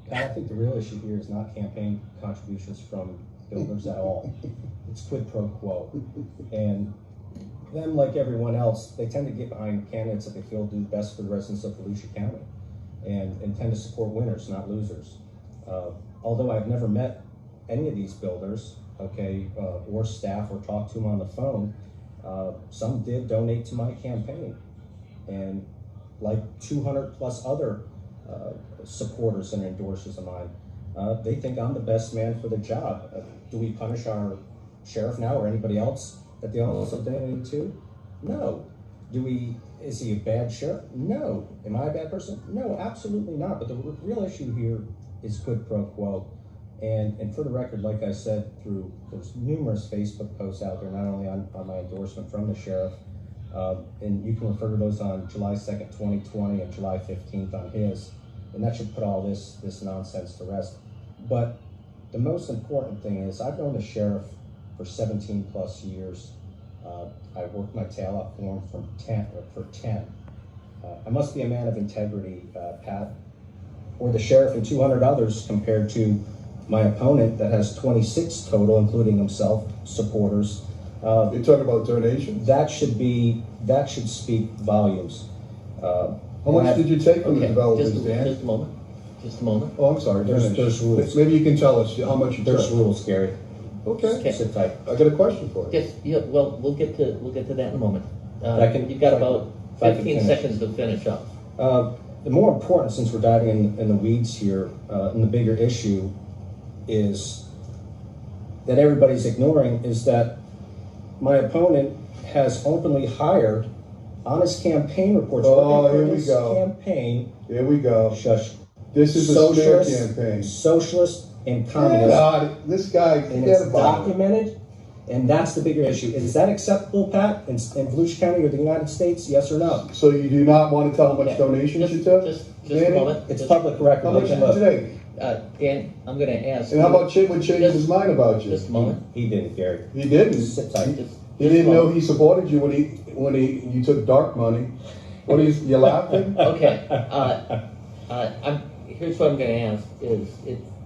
Pat, I think the real issue here is not campaign contributions from builders at all. It's quid pro quo. And them, like everyone else, they tend to get behind candidates that they feel do best for the residents of Volusia County and tend to support winners, not losers. Although I've never met any of these builders, okay, or staff, or talked to them on the phone, some did donate to my campaign. And like 200 plus other supporters and endorsers of mine, they think I'm the best man for the job. Do we punish our sheriff now or anybody else that they also donated to? No. Is he a bad sheriff? No. Am I a bad person? No, absolutely not. But the real issue here is quid pro quo. And for the record, like I said, there's numerous Facebook posts out there, not only on my endorsement from the sheriff, and you can refer to those on July 2nd, 2020 and July 15th on his, and that should put all this nonsense to rest. But the most important thing is I've known the sheriff for 17 plus years. I worked my tail off for him for 10. I must be a man of integrity, Pat, or the sheriff and 200 others compared to my opponent that has 26 total, including himself, supporters. You're talking about donations? That should speak volumes. How much did you take from the developers, Dan? Just a moment. Oh, I'm sorry. There's rules. Maybe you can tell us how much you took. There's rules, Gary. Okay. Sit tight. I got a question for you. Well, we'll get to that in a moment. You've got about if I can 15 seconds to finish up. The more important, since we're diving in the weeds here, and the bigger issue is that everybody's ignoring is that my opponent has openly hired on his campaign reports. Here we go. Campaign. Here we go. Shush. This is a smear campaign. Socialist and communist. God, this guy, And it's documented, and that's the bigger issue. Is that acceptable, Pat, in Volusia County or the United States? Yes or no? So you do not want to tell how much donations you took? Just a moment. It's public record. How much did you take? Dan, I'm going to ask. And how about Chip would change his mind about you? Just a moment. He didn't, Gary. He didn't. Sit tight. He didn't know he supported you when you took dark money. What are you laughing? Okay. Here's what I'm going to ask: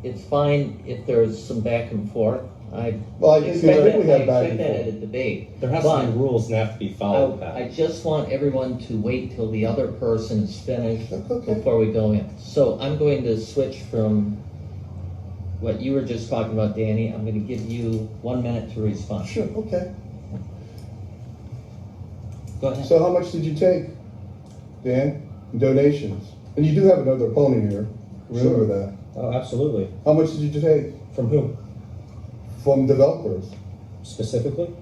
it's fine if there's some back and forth. I think we have back and that forth. at a debate. There has to be rules and have to be followed, Pat. I just want everyone to wait till the other person is finished Okay. before we go in. So I'm going to switch from what you were just talking about, Danny. I'm going to give you 1 minute to respond. Sure, okay. Go ahead. So how much did you take, Dan, in donations? And you do have another opponent here. Remember that. Oh, absolutely. How much did you take? From whom? From developers. Specifically?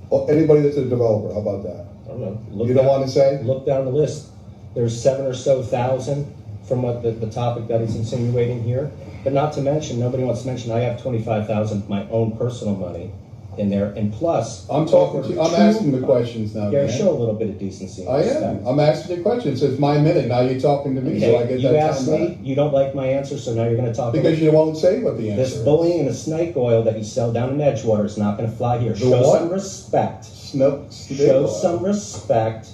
Or anybody that's a developer, how about that? I don't know. You don't want to say? Look down the list. There's 7 or so thousand from what the topic that he's insinuating here. But not to mention, nobody wants to mention, I have 25,000 of my own personal money in there, and plus I'm talking to you. I'm asking the questions now. Gary, Dan. show a little bit of decency. I am. I'm asking the questions. It's my minute. Now you're talking to me, so I get You that asked time me, back. you don't like my answer, so now you're going to talk Because you won't say what the answer this is. bullying and the snake oil that you sell down in Edgewater is not going to fly here. The Show what? some respect. Show Some respect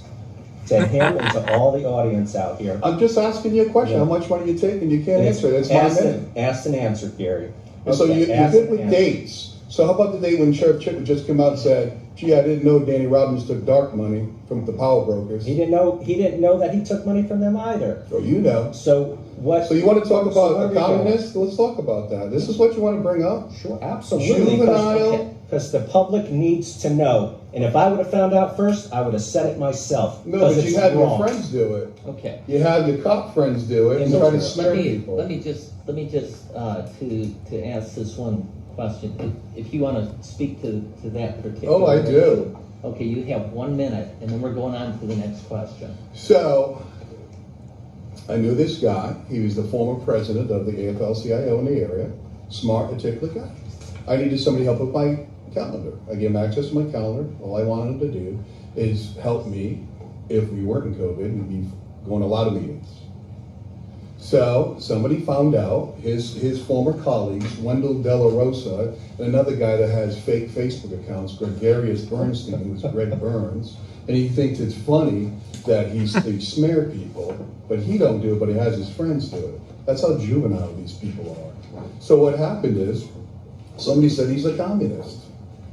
to him and to all the audience out here. I'm just asking you a question. Yeah. How much money you take, and you can't answer it. It's my minute. Asked and answered, Gary. So Okay, you're asked good and with answered. dates. So how about the day when Sheriff Chip would just come out and said, "Gee, I didn't know Danny Robbins took dark money from the power brokers." He didn't know that he took money from them either. Oh, you know. So what? So you want to talk so where about are we going? economists? Let's talk about that. This is what you want to bring up? Sure, absolutely. Juvenile. Because the public needs to know. And if I would have found out first, I would have said it myself. No, but it's you had wrong. your friends do it. Okay. You had your cop friends do it and try to smear people. Let me just to ask this one question. If you want to speak to that particular. Oh, I do. issue. Okay, you have 1 minute, and then we're going on to the next question. So, I knew this guy. He was the former president of the AFL-CIO in the area. Smart, articulate guy. I needed somebody to help with my calendar. I gave him access to my calendar. All I wanted him to do is help me if we weren't in COVID and be going to a lot of meetings. So somebody found out, his former colleagues, Wendell Della Rosa, and another guy that has fake Facebook accounts, Gregarious Bernstein, who's Greg Burns, and he thinks it's funny that they smear people, but he don't do it, but he has his friends do it. That's how juvenile these people are. So what happened is, somebody said he's a communist.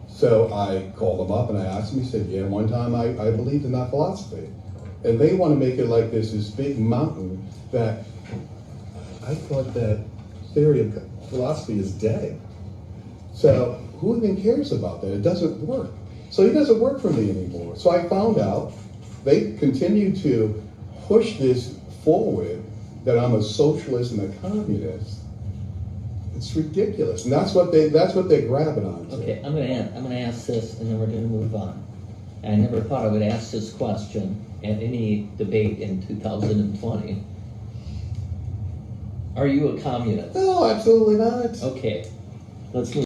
So I called him up and I asked him, he said, yeah, one time I believed in that philosophy. And they want to make it like this big mountain that I thought that theory of philosophy is dead. So who even cares about that? It doesn't work. So he doesn't work for me anymore. So I found out they continue to push this forward that I'm a socialist and a communist. It's ridiculous, and that's what they're grabbing on. Okay, I'm gonna ask this, and then we're gonna move on. I never thought I would ask this question at any debate in 2020. Are you a communist? No, absolutely not. Okay, let's move.